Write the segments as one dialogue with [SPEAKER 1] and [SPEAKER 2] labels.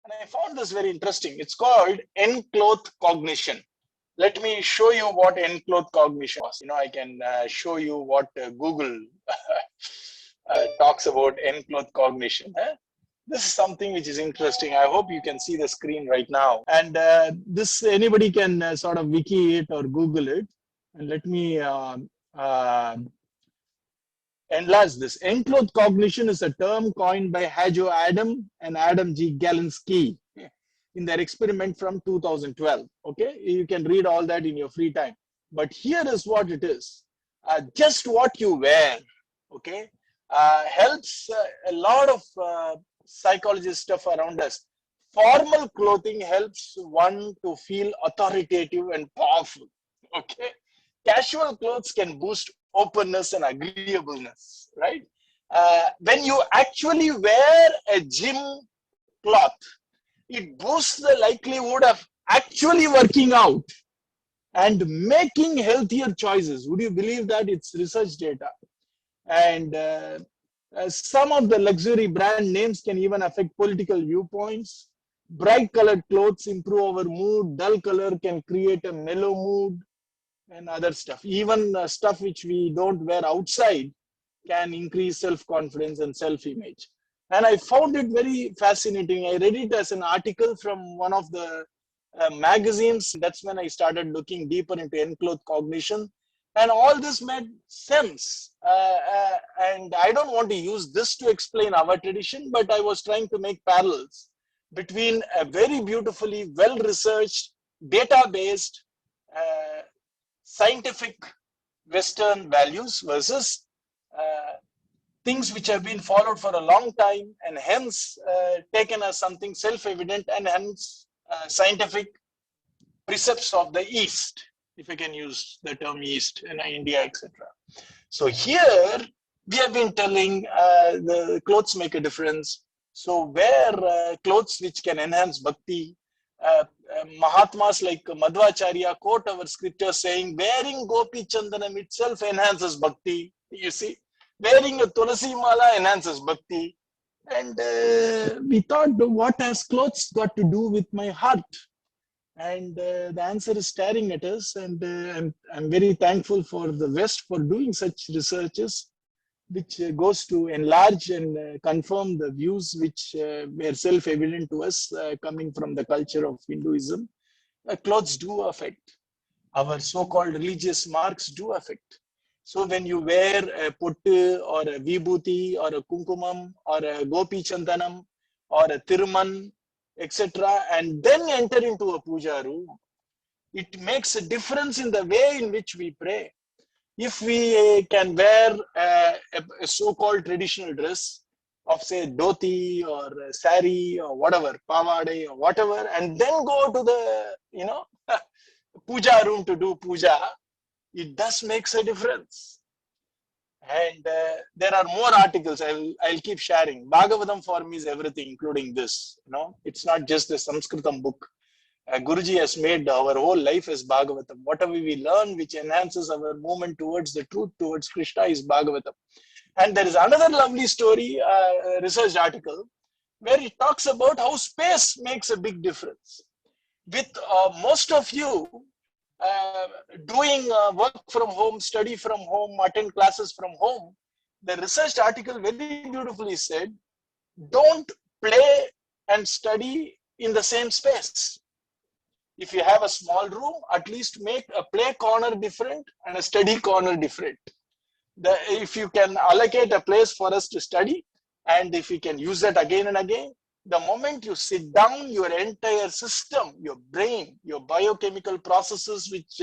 [SPEAKER 1] And I found this very interesting. It's called encloth cognition. Let me show you what encloth cognition was. I can show you what Google talks about encloth cognition. This is something which is interesting. I hope you can see the screen right now. And this, anybody can sort of wiki it or Google it. And let me enlarge this. Enclosed cognition is a term coined by Hajo Adam and Adam G. Galinsky in their experiment from 2012. Okay, you can read all that in your free time. But here is what it is. Just what you wear, okay, helps a lot of psychology stuff around us. Formal clothing helps one to feel authoritative and powerful. Okay, casual clothes can boost openness and agreeableness, right? When you actually wear a gym cloth, it boosts the likelihood of actually working out and making healthier choices. Would you believe that? It's research data. And some of the luxury brand names can even affect political viewpoints. Bright colored clothes improve our mood. Dull color can create a mellow mood and other stuff. Even stuff which we don't wear outside can increase self-confidence and self-image. And I found it very fascinating. I read it as an article from one of the magazines. That's when I started looking deeper into enclosed cognition. And all this made sense. And I don't want to use this to explain our tradition, but I was trying to make parallels between a very beautifully well-researched, data-based, scientific Western values versus things which have been followed for a long time and hence taken as something self-evident and hence scientific precepts of the East, if I can use the term East in India, etc. So here we have been telling the clothes make a difference. So wear clothes which can enhance bhakti. Mahatmas like Madhvacharya quote our scriptures saying, wearing Gopi Chandanam itself enhances bhakti. You see, wearing a Tulasi Mala enhances bhakti. And we thought, what has clothes got to do with my heart? And the answer is staring at us. And I'm very thankful for the West for doing such researches, which goes to enlarge and confirm the views which were self-evident to us coming from the culture of Hinduism. Clothes do affect. Our so-called religious marks do affect. So when you wear a puttu or a vibhuti or a kunkumam or a gopi chandanam or a tiruman, etc., and then enter into a puja room, it makes a difference in the way in which we pray. If we can wear a so-called traditional dress of say dhoti or sari or whatever, pavade or whatever, and then go to the puja room to do puja, it does makes a difference. And there are more articles. I'll keep sharing. Bhagavatam for me is everything, including this. It's not just a Sanskritam book. Guruji has made our whole life as Bhagavatam. Whatever we learn which enhances our movement towards the truth, towards Krishna, is Bhagavatam. And there is another lovely story, research article, where it talks about how space makes a big difference. With most of you doing work from home, study from home, attend classes from home, the research article very beautifully said, don't play and study in the same space. If you have a small room, at least make a play corner different and a study corner different. If you can allocate a place for us to study, and if you can use that again and again, the moment you sit down, your entire system, your brain, your biochemical processes, which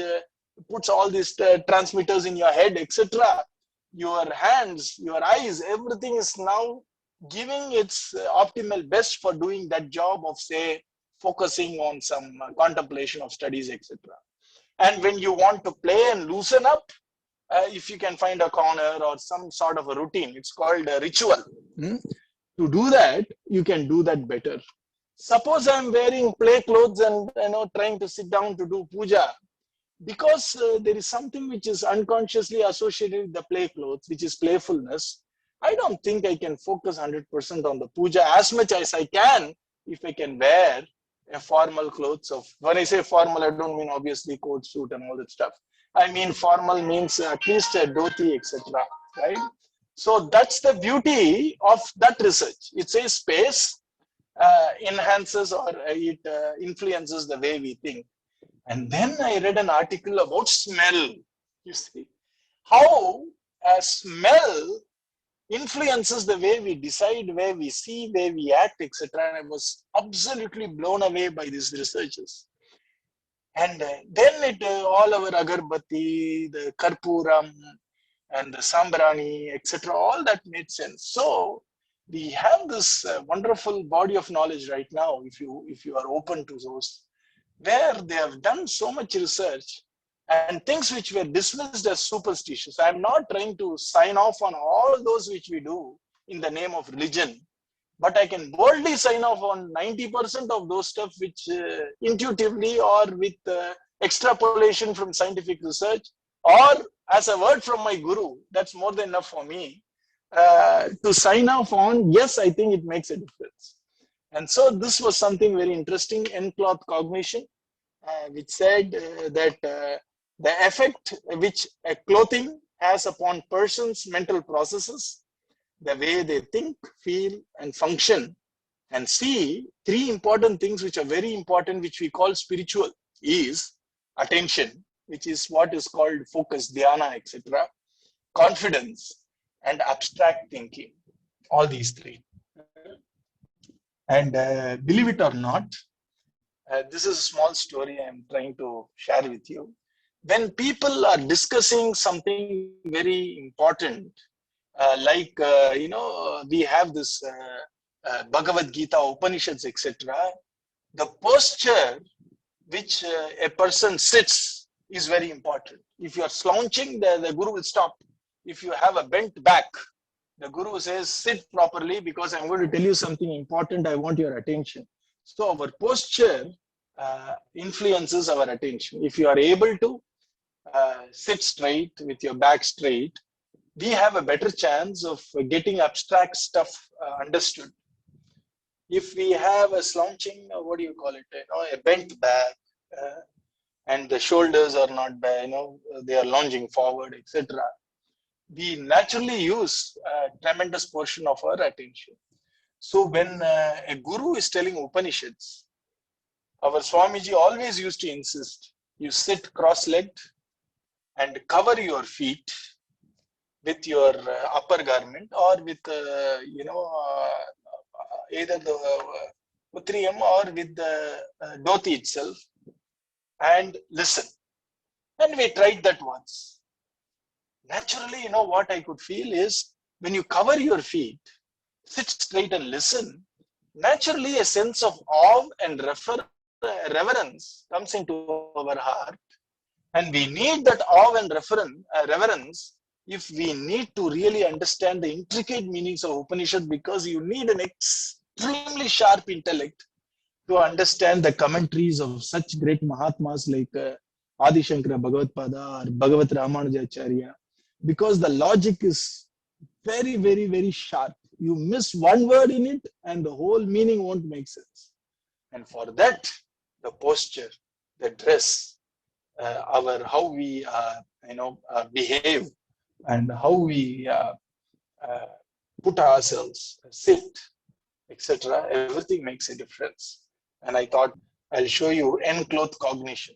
[SPEAKER 1] puts all these transmitters in your head, etc., your hands, your eyes, everything is now giving its optimal best for doing that job of, say, focusing on some contemplation of studies, etc. And when you want to play and loosen up, if you can find a corner or some sort of a routine, it's called a ritual. To do that, you can do that better. Suppose I'm wearing play clothes and trying to sit down to do puja, because there is something which is unconsciously associated with the play clothes, which is playfulness. I don't think I can focus 100% on the puja as much as I can if I can wear a formal clothes of, when I say formal, I don't mean obviously coat, suit and all that stuff. I mean formal means at least a dhoti, etc. Right? So that's the beauty of that research. It says space enhances or it influences the way we think. And then I read an article about smell. You see, how a smell influences the way we decide, where we see, where we act, etc. And I was absolutely blown away by these researchers. And then all our agarbatti, the karpuram, and the sambrani, etc., all that made sense. So we have this wonderful body of knowledge right now, if you are open to those, where they have done so much research and things which were dismissed as superstitious. I'm not trying to sign off on all those which we do in the name of religion, but I can boldly sign off on 90% of those stuff which intuitively or with extrapolation from scientific research or as a word from my guru, that's more than enough for me to sign off on. Yes, I think it makes a difference. And so this was something very interesting, Encloth Cognition, which said that the effect which clothing has upon persons' mental processes, the way they think, feel, and function, and see, three important things which are very important, which we call spiritual, is attention, which is what is called focus, dhyana, etc., confidence, and abstract thinking. All these three. And believe it or not, this is a small story I'm trying to share with you. When people are discussing something very important, we have this Bhagavad Gita, Upanishads, etc. The posture which a person sits is very important. If you are slouching, the guru will stop. If you have a bent back, the guru says, sit properly because I'm going to tell you something important. I want your attention. So our posture influences our attention. If you are able to sit straight with your back straight, we have a better chance of getting abstract stuff understood. If we have a slouching, what do you call it, a bent back, and the shoulders are not bad, they are lunging forward, etc., we naturally use a tremendous portion of our attention. So when a guru is telling Upanishads, our Swamiji always used to insist, you sit cross-legged and cover your feet with your upper garment or with, either the utriyam or with the dhoti itself, and listen. And we tried that once. Naturally, what I could feel is when you cover your feet, sit straight and listen, naturally a sense of awe and reverence comes into our heart. And we need that awe and reverence if we need to really understand the intricate meanings of Upanishad, because you need an extremely sharp intellect to understand the commentaries of such great Mahatmas like Adi Shankara Bhagavad-pada or Bhagavat Ramanujacharya, because the logic is very, very, very sharp. You miss one word in it and the whole meaning won't make sense. And for that, the posture, the dress, how we behave and how we put ourselves, sit, etc., everything makes a difference. And I thought I'll show you Encloth Cognition.